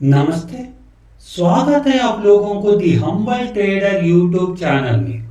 नमस्ते। स्वागत है आप लोगों को दी हम्बल ट्रेडर यूट्यूब चैनल में।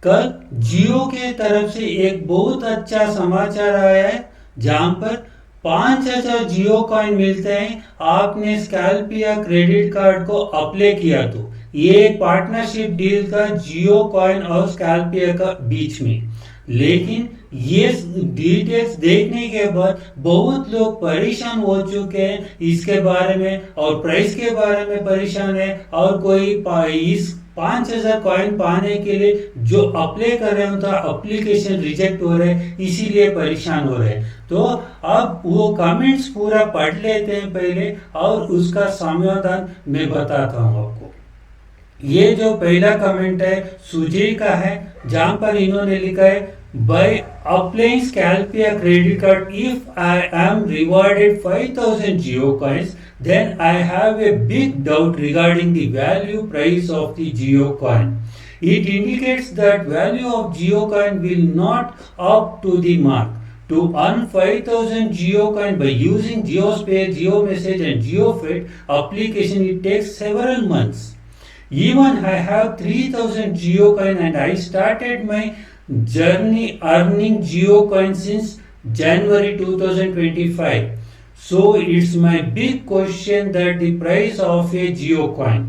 कल जियो के तरफ से एक बहुत अच्छा समाचार आया है जहां पर 5,000 जियो कॉइन मिलते हैं। आपने स्कैल्प या क्रेडिट कार्ड को अप्लाई किया तो ये एक पार्टनरशिप डील था जियो कॉइन और स्कैल्पिया का बीच में। लेकिन ये डिटेल्स देखने के बाद बहुत लोग परेशान हो चुके हैं इसके बारे में और प्राइस के बारे में परेशान है और कोई इस 5,000 कॉइन पाने के लिए जो अप्लाई कर रहे होता एप्लीकेशन रिजेक्ट हो रहे हैं इसीलिए परेशान हो रहे हैं। तो अब वो कमेंट्स पूरा पढ़ लेते हैं पहले और उसका समाधान मैं बताता हूँ आपको। ये जो पहला कमेंट है सुजय का है जहां पर इन्होंने लिखा है by applying Scalpia credit card, if I am rewarded 5,000 Geo coins, then I have a big doubt regarding the value price of the Geo coin. It indicates that value of Geo coin will not up to the mark. To earn 5,000 Geo coin by using GeoSpare, GeoMessage and GeoFed application, it takes several months. Even I have 3,000 Geo coin and I started my journey earning Geo coin since January 2025. So it's my big question that the price of a Geo coin.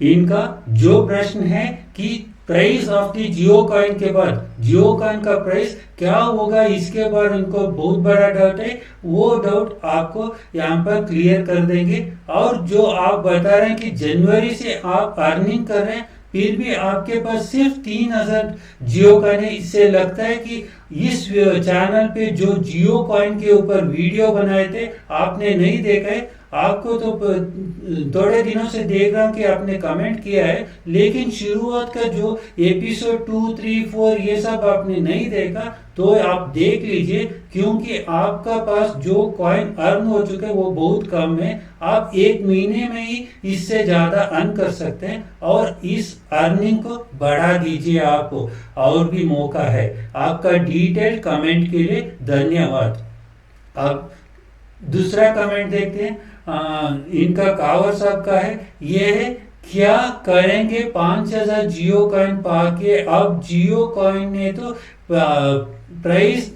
इनका जो प्रश्न है कि price of the Jio coin के बाद जियो coin का price क्या होगा इसके बाद उनको बहुत बड़ा डाउट है। वो डाउट आपको यहाँ पर क्लियर कर देंगे। और जो आप बता रहे हैं कि जनवरी से आप अर्निंग कर रहे हैं फिर भी आपके पास सिर्फ 3,000 जियो कॉइन है। इससे लगता है कि इस चैनल पे जो जियो कॉइन के ऊपर वीडियो बनाए थे आपने नहीं देखा है। आपको तो थोड़े दिनों से देख रहा हूँ कि आपने कमेंट किया है लेकिन शुरुआत का जो एपिसोड 2, 3, 4 ये सब आपने नहीं देखा तो आप देख लीजिए क्योंकि आपका पास जो कॉइन अर्न हो चुके हैं वो बहुत कम है। आप एक महीने में ही इससे ज्यादा अर्न कर सकते हैं और इस अर्निंग को बढ़ा दीजिए। आपको और भी मौका है। आपका डिटेल कमेंट के लिए धन्यवाद। अब दूसरा कमेंट देखते हैं। इनका कावर साहब का है। ये है क्या करेंगे 5,000 जियो कॉइन पाके। अब जियो कॉइन ने तो प्राइस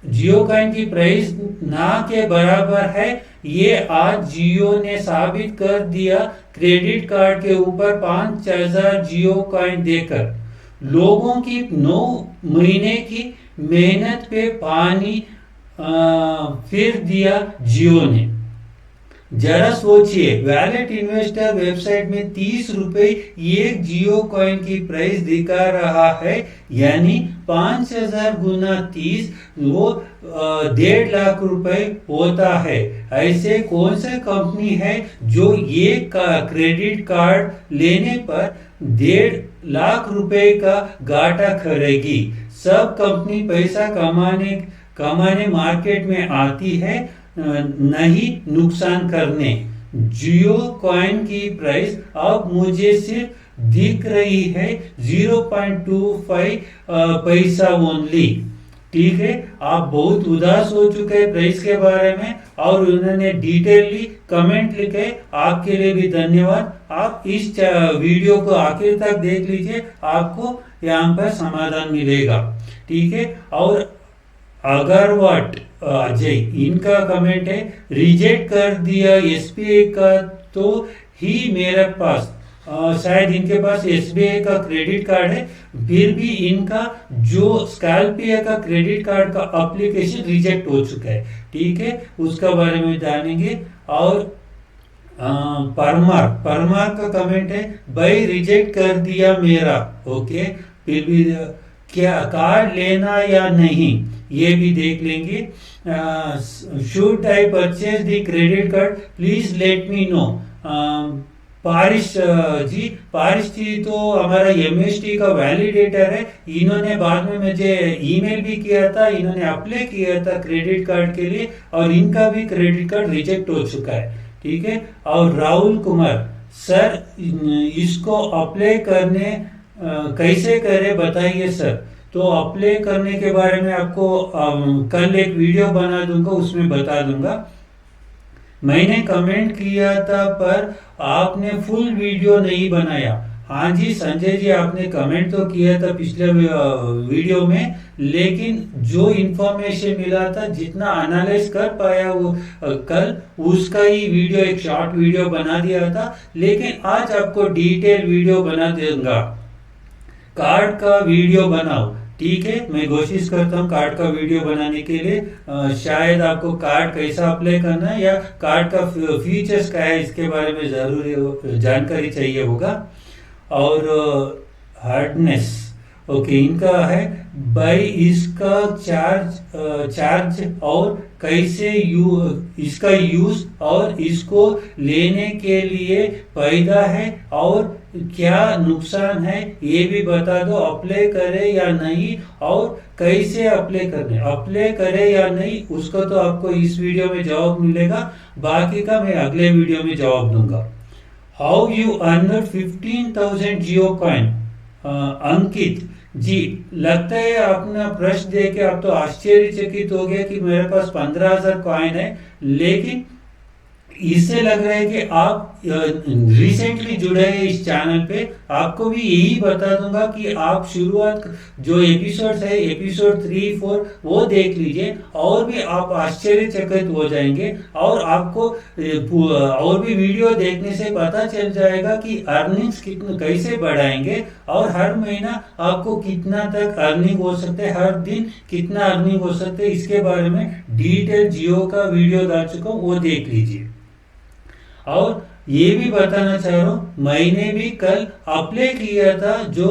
जियो कॉइन की प्राइस ना के बराबर है। ये आज जियो ने साबित कर दिया क्रेडिट कार्ड के ऊपर 5,000 जियो कॉइन देकर लोगों की 9 महीने की मेहनत पे पानी फिर दिया जियो ने। जरा सोचिए वैलेट इन्वेस्टर वेबसाइट में 30 रुपए एक जियो कॉइन की प्राइस दिखा रहा है यानी 5,000 गुना 30 वो 1.5 लाख रुपए होता है। ऐसे कौन सा कंपनी है जो ये क्रेडिट कार्ड लेने पर 1.5 लाख रुपए का घाटा करेगी। सब कंपनी पैसा कमाने मार्केट में आती है नहीं नुकसान करने। जियो कॉइन की प्राइस अब मुझे सिर्फ दिख रही है 0.25 पैसा ओनली। ठीक है, आप बहुत उदास हो चुके हैं प्राइस के बारे में और उन्होंने डिटेलली कमेंट लिखे। आपके लिए भी धन्यवाद। आप इस वीडियो को आखिर तक देख लीजिए आपको यहाँ पर समाधान मिलेगा। ठीक है। और अगरवाट अजय इनका कमेंट है रिजेक्ट कर दिया एसबीआई का तो ही मेरे पास शायद इनके पास एसबीआई का क्रेडिट कार्ड है फिर भी इनका जो स्कैल्पिया का क्रेडिट कार्ड का एप्लीकेशन रिजेक्ट हो चुका है। ठीक है, उसका बारे में जानेंगे। और परमार का कमेंट है भाई रिजेक्ट कर दिया मेरा। ओके, फिर भी क्या कार्ड लेना या नहीं ये भी देख लेंगे। Should I purchase the credit card please let me know. Parish ji तो हमारा एमएसटी का वैलिडेटर है। इन्होंने बाद में मुझे ईमेल भी किया था। इन्होंने अप्लाई किया था क्रेडिट कार्ड के लिए और इनका भी क्रेडिट कार्ड रिजेक्ट हो चुका है। ठीक है। और राहुल कुमार सर इसको अप्लाई करने कैसे करें बताइए सर। तो अप्लाई करने के बारे में आपको कल एक वीडियो बना दूंगा उसमें बता दूंगा। मैंने कमेंट किया था पर आपने फुल वीडियो नहीं बनाया। हाँ जी संजय जी, आपने कमेंट तो किया था पिछले वीडियो में, लेकिन जो इंफॉर्मेशन मिला था, जितना एनालाइज कर पाया वो कल, उसका ही वीडियो, एक शॉर्ट वीडियो बना दिया था। लेकिन आज आपको डिटेल वीडियो बना दूंगा। कार्ड का वीडियो बनाओ, ठीक है। मैं कोशिश करता हूँ कार्ड का वीडियो बनाने के लिए। शायद आपको कार्ड कैसा अप्लाई करना है या कार्ड का फीचर्स क्या है, इसके बारे में जरूरी जानकारी चाहिए होगा। और हार्डनेस, ओके, इनका है भाई, इसका चार्ज और कैसे इसका यूज और इसको लेने के लिए फायदा है और क्या नुकसान है, ये भी बता दो। अप्लाई करे या नहीं और कैसे अप्लाई करे या नहीं, उसका तो आपको इस वीडियो में जवाब मिलेगा, बाकी का मैं अगले वीडियो में जवाब दूंगा। How you earn 15,000 Jio coin. Ankit ji, लगता है अपना प्रश्न देख के आप तो आश्चर्यचकित हो गया कि मेरे पास 15,000 कॉइन है, लेकिन इससे लग रहा है कि आप रिसेंटली जुड़े हैं इस चैनल पे। आपको भी यही बता दूंगा कि आप शुरुआत जो एपिसोड है, एपिसोड 3, 4 वो देख लीजिए, और भी आप आश्चर्यचकित हो जाएंगे। और आपको और भी वीडियो देखने से पता चल जाएगा कि अर्निंग्स कितने कैसे बढ़ाएंगे और हर महीना आपको कितना तक अर्निंग हो सकते हैं, हर दिन कितना अर्निंग हो सकते हैं, इसके बारे में डिटेल जियो का वीडियो डाल चुका हूँ, वो देख लीजिए। और ये भी बताना चाह रहा हूँ, मैंने भी कल अप्लाई किया था जो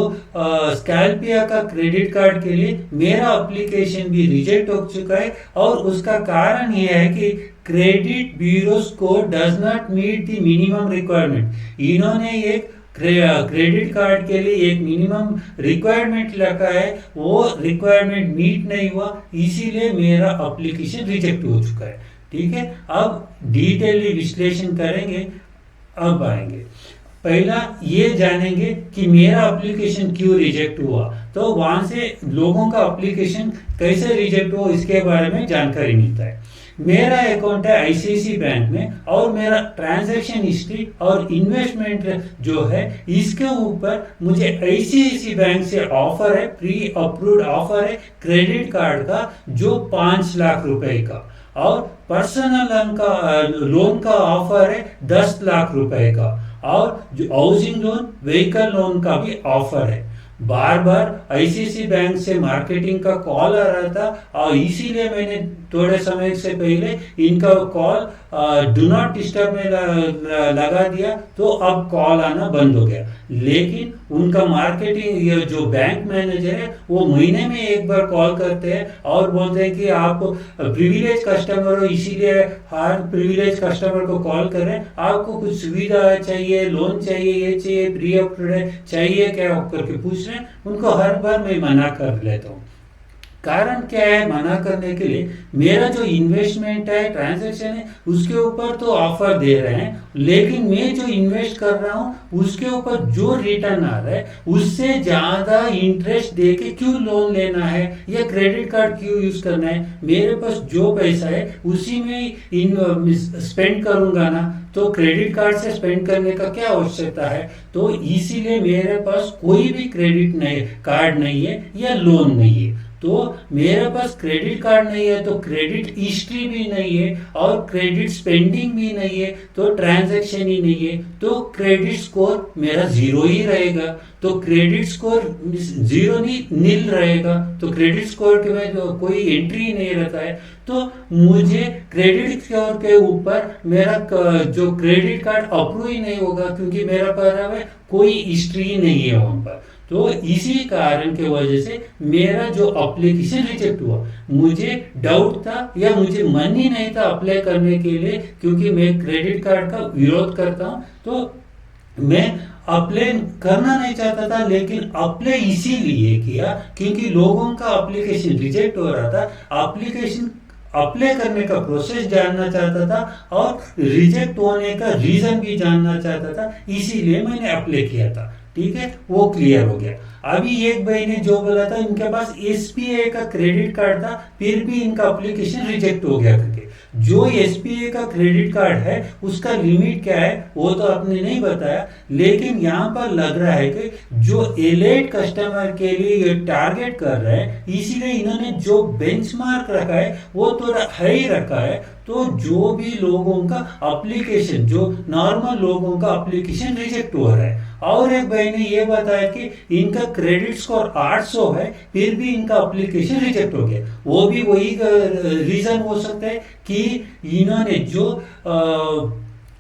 स्कैल्पिया का क्रेडिट कार्ड के लिए। मेरा एप्लीकेशन भी रिजेक्ट हो चुका है और उसका कारण ये है कि credit bureau score does not meet the minimum requirement. इन्होंने एक क्रेडिट कार्ड के लिए एक मिनिमम रिक्वायरमेंट रखा है, वो रिक्वायरमेंट मीट नहीं हुआ, इसीलिए मेरा एप्लीकेशन रिजेक्ट हो चुका है, ठीक है। अब डिटेली विश्लेषण करेंगे, अब आएंगे। पहला ये जानेंगे कि मेरा एप्लीकेशन क्यों रिजेक्ट हुआ, तो वहां से लोगों का एप्लीकेशन कैसे रिजेक्ट हुआ इसके बारे में जानकारी मिलता है। मेरा अकाउंट है आईसीआईसीआई बैंक में और मेरा ट्रांजैक्शन हिस्ट्री और इन्वेस्टमेंट जो है, इसके ऊपर मुझे आईसीआईसीआई बैंक से ऑफर है, प्री अप्रूव्ड ऑफर है क्रेडिट कार्ड का, जो 5 लाख रुपए का, और पर्सनल लोन का ऑफर है 10 लाख रुपए का, और जो हाउसिंग लोन, व्हीकल लोन का भी ऑफर है। बार बार आईसीआईसीआई बैंक से मार्केटिंग का कॉल आ रहा था और इसीलिए मैंने थोड़े समय से पहले इनका कॉल डू नॉट डिस्टर्ब में लगा दिया, तो अब कॉल आना बंद हो गया। लेकिन उनका मार्केटिंग, ये जो बैंक मैनेजर है, वो महीने में एक बार कॉल करते हैं और बोलते हैं कि आप प्रिविलेज कस्टमर हो, इसीलिए हर प्रिविलेज कस्टमर को कॉल करें, आपको कुछ सुविधा चाहिए, लोन चाहिए, ये चाहिए, प्री अप्रूव्ड चाहिए क्या करके पूछ रहे हैं। उनको हर बार मैं मना कर लेता हूँ। कारण क्या है मना करने के लिए, मेरा जो इन्वेस्टमेंट है, ट्रांजैक्शन है, उसके ऊपर तो ऑफर दे रहे हैं, लेकिन मैं जो इन्वेस्ट कर रहा हूँ उसके ऊपर जो रिटर्न आ रहा है, उससे ज्यादा इंटरेस्ट दे के क्यों लोन लेना है या क्रेडिट कार्ड क्यों यूज करना है। मेरे पास जो पैसा है उसी में स्पेंड करूंगा ना, तो क्रेडिट कार्ड से स्पेंड करने का क्या आवश्यकता है। तो इसीलिए मेरे पास कोई भी क्रेडिट नहीं, कार्ड नहीं है या लोन नहीं है। तो मेरे पास क्रेडिट कार्ड नहीं है, तो क्रेडिट हिस्ट्री भी नहीं है और क्रेडिट स्पेंडिंग भी नहीं है, तो ट्रांजैक्शन ही नहीं है, तो क्रेडिट स्कोर मेरा 0 ही रहेगा। तो क्रेडिट स्कोर 0 नहीं, नील रहेगा, तो क्रेडिट स्कोर के में जो कोई एंट्री नहीं रहता है, तो मुझे क्रेडिट स्कोर के ऊपर मेरा जो क्रेडिट कार्ड अप्रूव ही नहीं होगा, क्योंकि मेरा पर कोई हिस्ट्री नहीं है वहां पर। तो इसी कारण के वजह से मेरा जो एप्लीकेशन रिजेक्ट हुआ, मुझे डाउट था या मुझे मन ही नहीं था अप्लाई करने के लिए, क्योंकि मैं क्रेडिट कार्ड का विरोध करता हूं, तो मैं अप्लाई करना नहीं चाहता था। लेकिन अप्लाई इसीलिए किया क्योंकि लोगों का एप्लीकेशन रिजेक्ट हो रहा था, एप्लीकेशन अप्लाई करने का प्रोसेस जानना चाहता था और रिजेक्ट होने का रीजन भी जानना चाहता था, इसीलिए मैंने अप्लाई किया था, ठीक है। वो क्लियर हो गया। अभी एक भाई ने जो बोला था इनके पास एसबीआई का क्रेडिट कार्ड था, फिर भी इनका एप्लीकेशन रिजेक्ट हो गया करके, जो एसबीआई का क्रेडिट कार्ड है उसका लिमिट क्या है वो तो आपने नहीं बताया, लेकिन यहाँ पर लग रहा है कि जो एलाइट कस्टमर के लिए ये टारगेट कर रहे हैं, इसीलिए इन्होंने जो बेंचमार्क रखा है वो थोड़ा हाई रखा है। तो जो भी लोगों का एप्लीकेशन, जो नॉर्मल लोगों का एप्लीकेशन रिजेक्ट हो रहा है। और एक भाई ने ये बताया कि इनका क्रेडिट स्कोर 800 है, फिर भी इनका एप्लीकेशन रिजेक्ट हो गया। वो भी वही रीजन हो सकता है कि इन्होंने जो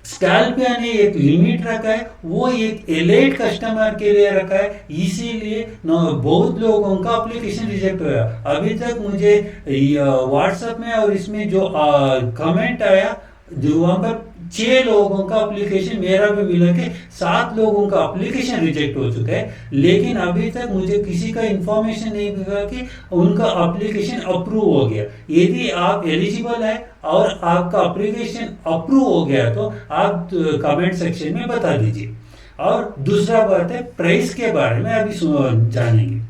स्कैल्पिया ने एक लिमिट रखा है, वो एक एलाइट कस्टमर के लिए रखा है, इसीलिए बहुत लोगों का एप्लीकेशन रिजेक्ट हुआ। अभी तक मुझे व्हाट्सएप में और इसमें जो कमेंट आया, जो वहां पर 6 लोगों का एप्लीकेशन, मेरा भी मिला के 7 लोगों का एप्लीकेशन रिजेक्ट हो चुका है, लेकिन अभी तक मुझे किसी का इंफॉर्मेशन नहीं मिला कि उनका एप्लीकेशन अप्रूव हो गया। यदि आप एलिजिबल है और आपका एप्लीकेशन अप्रूव हो गया तो आप कमेंट सेक्शन में बता दीजिए। और दूसरा बात है प्राइस के बारे में अभी जानेंगे।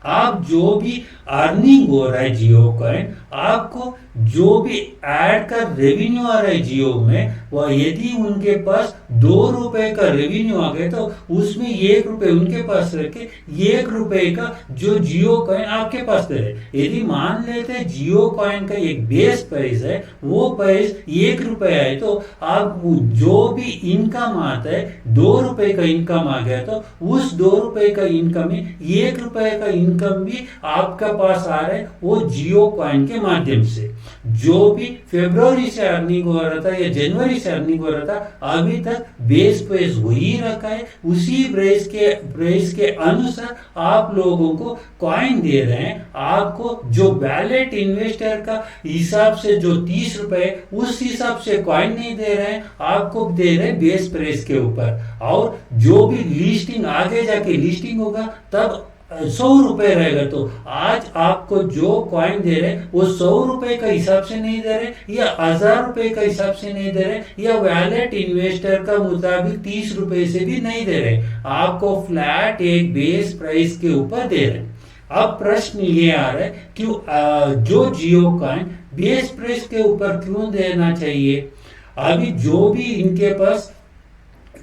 आप जो भी अर्निंग हो रहा है जियो कॉइन, आपको जो भी ऐड का रेवेन्यू आ रहा है जियो में, वह यदि उनके पास 2 रुपए का रेवेन्यू आ गया तो उसमें 1 रुपए उनके पास रखे, 1 रुपए का जो जियो कॉइन आपके पास दे रहे। यदि मान लेते हैं जियो कॉइन का एक बेस प्राइस है, वो प्राइस 1 रुपए है, तो आप जो भी इनकम आता है, 2 रुपए का इनकम आ गया तो उस 2 रुपए का इनकम में 1 रुपए का इनकम भी आपका पास आ रहा है, वो जियो कॉइन के माध्यम से। जो भी फरवरी से अर्निंग हो रहा था या जनवरी से अर्निंग हो रहा था, अभी तक बेस प्राइस वही रखा है, उसी प्राइस के अनुसार आप लोगों को कॉइन दे रहे हैं। आपको जो वैलेट इन्वेस्टर का हिसाब से जो 30 रुपए, उस हिसाब से कॉइन नहीं दे रहे हैं, आपको दे रहे हैं बेस प्राइस के ऊपर। और जो भी लिस्टिंग आगे जाके लिस्टिंग होगा तब 100 रुपए रहेगा, तो आज आपको जो कॉइन दे रहे हैं वो 100 रुपए का हिसाब से नहीं दे रहे, या 1000 रुपए का हिसाब से नहीं दे रहे, या वैलेट इन्वेस्टर का मुताबिक 30 रुपए से भी नहीं दे रहे, आपको फ्लैट एक बेस प्राइस के ऊपर दे रहे हैं। अब प्रश्न ये आ रहा है कि जो जियो कॉइन बेस प्राइस के ऊपर क्यों देना चाहिए। अभी जो भी इनके पास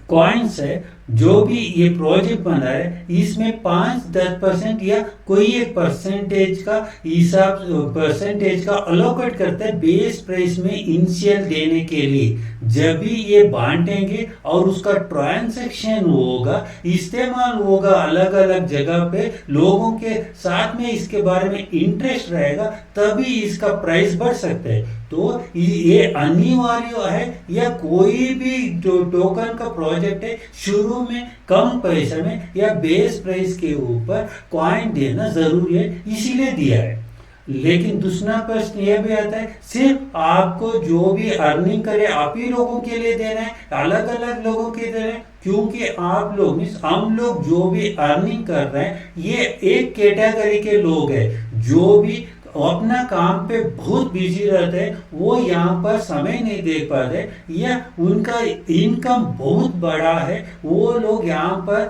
कॉइन्स है, जो भी ये प्रोजेक्ट बना है, इसमें 5-10% या कोई एक परसेंटेज का हिसाब, परसेंटेज का अलोकेट करता है बेस प्राइस में इनिशियल देने के लिए। जब भी ये बांटेंगे और उसका ट्रांजैक्शन होगा, इस्तेमाल होगा अलग अलग जगह पे, लोगों के साथ में इसके बारे में इंटरेस्ट रहेगा, तभी इसका प्राइस बढ़ सकता है। तो ये अनिवार्य है, या कोई भी जो टोकन का प्रोजेक्ट है शुरू में कम पैसे में या बेस प्राइस के ऊपर कॉइन देना जरूरी है, इसीलिए दिया है। लेकिन दूसरा प्रश्न यह भी आता है, सिर्फ आपको जो भी अर्निंग करे आप ही लोगों के लिए देना है, अलग अलग लोगों के दे रहे हैं? क्योंकि आप लोग, हम लोग जो भी अर्निंग कर रहे हैं, ये एक कैटेगरी के लोग हैं जो भी अपना काम पे बहुत बिजी रहते हैं, वो यहाँ पर समय नहीं दे पाते, या उनका इनकम बहुत बड़ा है, वो लोग यहाँ पर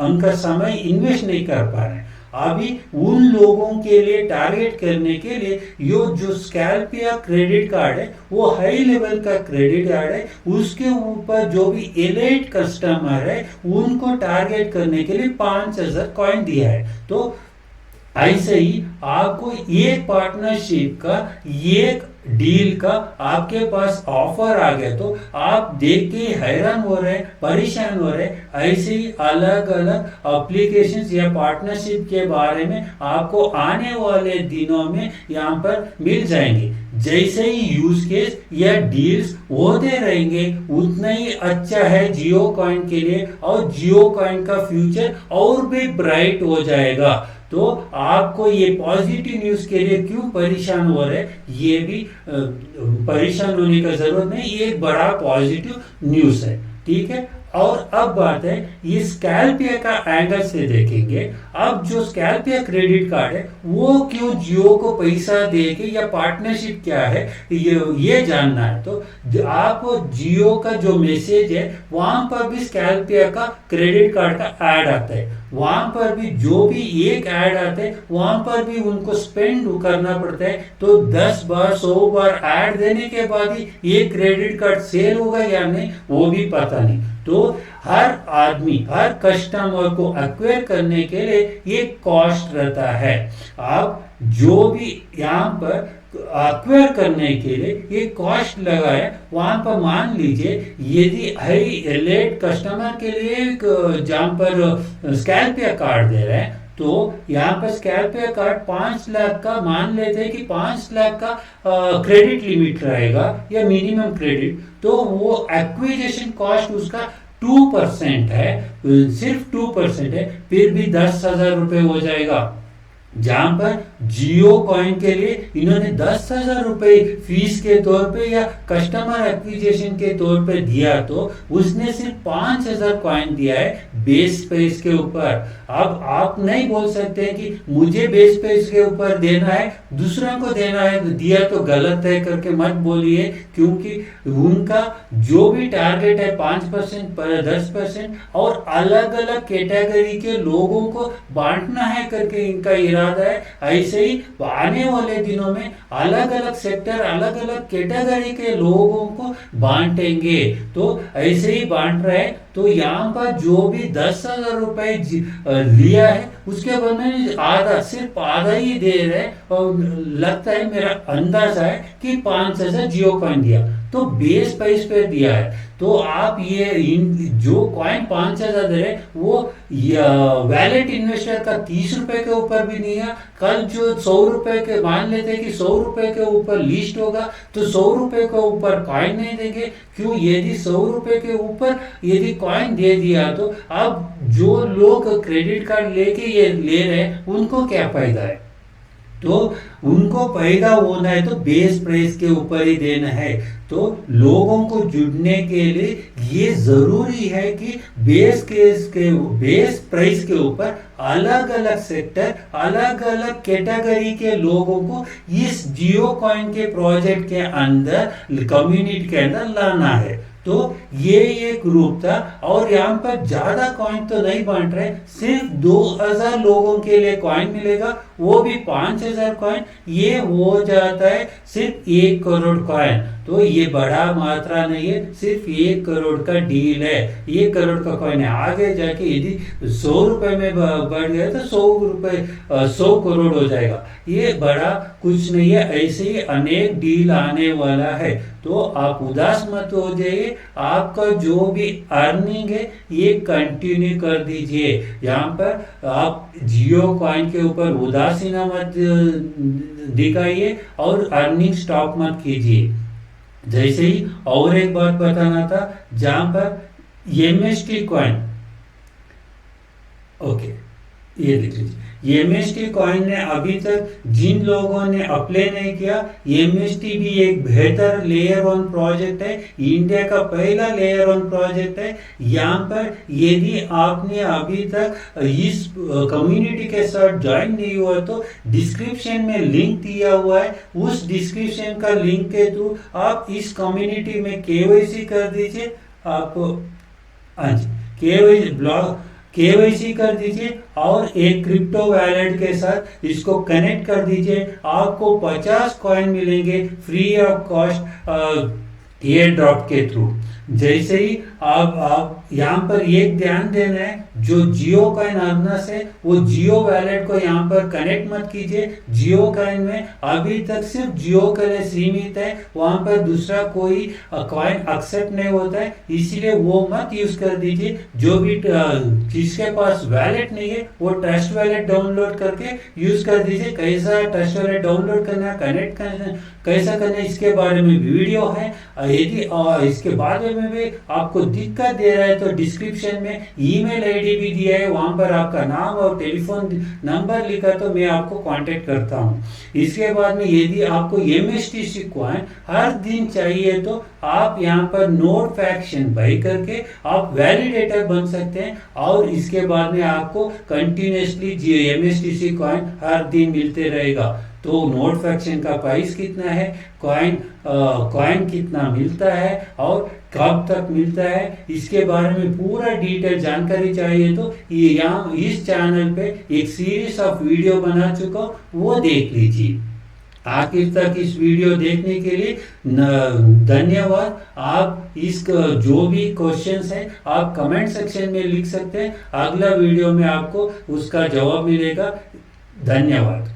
उनका समय इन्वेस्ट नहीं कर पा रहे हैं। अभी उन लोगों के लिए टारगेट करने के लिए यो जो स्कैल्पिया क्रेडिट कार्ड है, वो हाई लेवल का क्रेडिट कार्ड है, उसके ऊपर जो भी एलाइट कस्टमर है उनको टारगेट करने के लिए 5000 कॉइन दिया है। तो ऐसे ही आपको एक पार्टनरशिप का, एक डील का आपके पास ऑफर आ गया तो आप देख के हैरान हो रहे हैं, परेशान हो रहे हैं। ऐसे ही अलग अलग एप्लीकेशंस या पार्टनरशिप के बारे में आपको आने वाले दिनों में यहाँ पर मिल जाएंगे। जैसे ही यूज केस या डील्स होते रहेंगे, उतना ही अच्छा है जियो कॉइन के लिए, और जियो कॉइन का फ्यूचर और भी ब्राइट हो जाएगा। तो आपको ये पॉजिटिव न्यूज के लिए क्यों परेशान हो रहे, ये भी परेशान होने का जरूरत नहीं, ये एक बड़ा पॉजिटिव न्यूज है। ठीक है, और अब बात है ये स्कैल्पिया का एंगल से देखेंगे। अब जो स्कैल्पिया क्रेडिट कार्ड है वो क्यों जियो को पैसा देके या पार्टनरशिप क्या है ये जानना है तो आप जियो का जो मैसेज है वहां पर भी स्कैल्पिया का क्रेडिट कार्ड का ऐड आता है। वहां पर भी जो भी एक ऐड आता है वहां पर भी उनको स्पेंड करना पड़ता है। तो 10 बार 100 बार ऐड देने के बाद ही ये क्रेडिट कार्ड सेल होगा या नहीं वो भी पता नहीं। तो हर आदमी हर कस्टमर को एक्वायर करने के लिए ये कॉस्ट रहता है। आप जो भी यहाँ पर एक्वायर करने के लिए ये कॉस्ट लगा है वहां पर मान लीजिए यदि हाई एलेट कस्टमर के लिए जहाँ पर स्कैल्पिया कार्ड दे रहे हैं तो यहाँ पर स्कैल्पिया कार्ड 5 लाख का मान लेते हैं कि 5 लाख का क्रेडिट लिमिट रहेगा या मिनिमम क्रेडिट। तो वो एक्विजिशन कॉस्ट उसका 2% है, सिर्फ 2% है, फिर भी 10,000 रुपये हो जाएगा। जहां पर जियो कॉइन के लिए इन्होंने 10,000 रुपये फीस के तौर पे या कस्टमर एक्विजिशन के तौर पे दिया तो उसने सिर्फ 5,000 कॉइन दिया है बेस प्राइस के ऊपर। अब आप नहीं बोल सकते कि मुझे बेस प्राइस के ऊपर देना है दूसरों को देना है दिया तो गलत है करके मत बोलिए, क्योंकि उनका जो भी टारगेट है 5% 10% और अलग अलग कैटेगरी के लोगों को बांटना है करके इनका इरादा है। ऐसे ही आने वाले दिनों में अलग अलग सेक्टर अलग अलग कैटेगरी के लोगों को बांटेंगे। तो ऐसे ही बांट रहे हैं। तो यहाँ पर जो भी 10,000 रुपए लिया है उसके बाद में आधा सिर्फ आधा ही दे रहे और लगता है मेरा अंदाजा है कि 5,000 जियो कॉइन दिया तो बेस प्राइस पे दिया है। तो आप ये जो कॉइन 5,000 दे रहे वो वैलेट इन्वेस्टर का 30 रुपए के ऊपर भी नहीं है। कल जो 100 रुपए के मान लेते कि 100 रुपए के ऊपर लिस्ट होगा तो 100 रुपए के ऊपर कॉइन नहीं देंगे। क्यों? यदि 100 रुपए के ऊपर यदि कॉइन दे दिया तो अब जो लोग क्रेडिट कार्ड लेके ये ले रहे हैं उनको क्या फायदा है? तो उनको फायदा होना है तो बेस प्राइस के ऊपर ही देना है। तो लोगों को जुड़ने के लिए ये जरूरी है कि बेस प्राइस के ऊपर अलग अलग सेक्टर अलग अलग कैटेगरी के लोगों को इस जियो कॉइन के प्रोजेक्ट के अंदर कम्युनिटी के अंदर लाना है। तो ये एक ग्रुप था और यहाँ पर ज्यादा कॉइन तो नहीं बांट रहे, सिर्फ 2,000 लोगों के लिए कॉइन मिलेगा, वो भी 5,000 कॉइन। ये हो जाता है सिर्फ 1 करोड़ कॉइन। तो ये बड़ा मात्रा नहीं है, सिर्फ 1 करोड़ का डील है, 1 करोड़ का कॉइन है। आगे जाके यदि 100 रुपए में बढ़ गया तो 100 करोड़ हो जाएगा। ये बड़ा कुछ नहीं है, ऐसे ही अनेक डील आने वाला है। तो आप उदास मत हो जाइए, आपका जो भी अर्निंग है ये कंटिन्यू कर दीजिए। यहाँ पर आप जियो कॉइन के ऊपर उदासीना मत दिखाइए और अर्निंग स्टॉप मत कीजिए। जैसे ही और एक बात बताना था, जहां पर एमएसटी कॉइन, ओके ये देख लीजिए, एमएसटी कॉइन ने अभी तक जिन लोगों ने अप्लाई नहीं किया, एमएसटी भी एक बेहतर लेयर 1 प्रोजेक्ट है, इंडिया का पहला लेयर 1 प्रोजेक्ट है। यहाँ पर यदि आपने अभी तक इस कम्युनिटी के साथ ज्वाइन नहीं हुआ तो डिस्क्रिप्शन में लिंक दिया हुआ है, उस डिस्क्रिप्शन का लिंक के थ्रू आप इस कम्युनिटी में केवाईसी कर दीजिए। आप हाँ जी केवाईसी कर दीजिए और एक क्रिप्टो वैलेट के साथ इसको कनेक्ट कर दीजिए। आपको 50 कॉइन मिलेंगे free of cost air drop के थ्रू। जैसे ही आप यहाँ पर एक ध्यान देना है, जो जियो कॉइन अर्नर्स है वो जियो वैलेट को यहाँ पर कनेक्ट मत कीजिए। जियो कॉइन में अभी तक सिर्फ जियो के लिए सीमित है, वहां पर दूसरा कोई कॉइन एक्सेप्ट नहीं होता है, इसीलिए वो मत यूज कर दीजिए। जो भी जिसके पास वैलेट नहीं है वो ट्रस्ट वैलेट डाउनलोड करके यूज कर दीजिए। कैसा ट्रस्ट वैलेट डाउनलोड करना, कनेक्ट करना कैसा करना, इसके बारे में वीडियो है, यदि इसके बारे में भी आपको दिक्कत दे रहा है तो डिस्क्रिप्शन में ईमेल आईडी भी दिया है, वहां पर आपका नाम और टेलीफोन नंबर लिखा तो मैं आपको कांटेक्ट करता हूं। इसके बाद में यदि आपको MSTC कॉइन हर दिन चाहिए तो आप यहां पर नोट फैक्शन बाई करके आप वैलिडेटर बन सकते हैं, और इसके बाद में आपको कंटिन्यूसली MSTC कॉइन हर दिन मिलते रहेगा। तो नोट फैक्शन का प्राइस कितना है, कॉइन कितना मिलता है और कब तक मिलता है, इसके बारे में पूरा डिटेल जानकारी चाहिए तो ये यहाँ इस चैनल पे एक सीरीज ऑफ वीडियो बना चुका हूँ, वो देख लीजिए। आखिर तक इस वीडियो देखने के लिए धन्यवाद। आप इस जो भी क्वेश्चंस हैं आप कमेंट सेक्शन में लिख सकते हैं, अगला वीडियो में आपको उसका जवाब मिलेगा। धन्यवाद।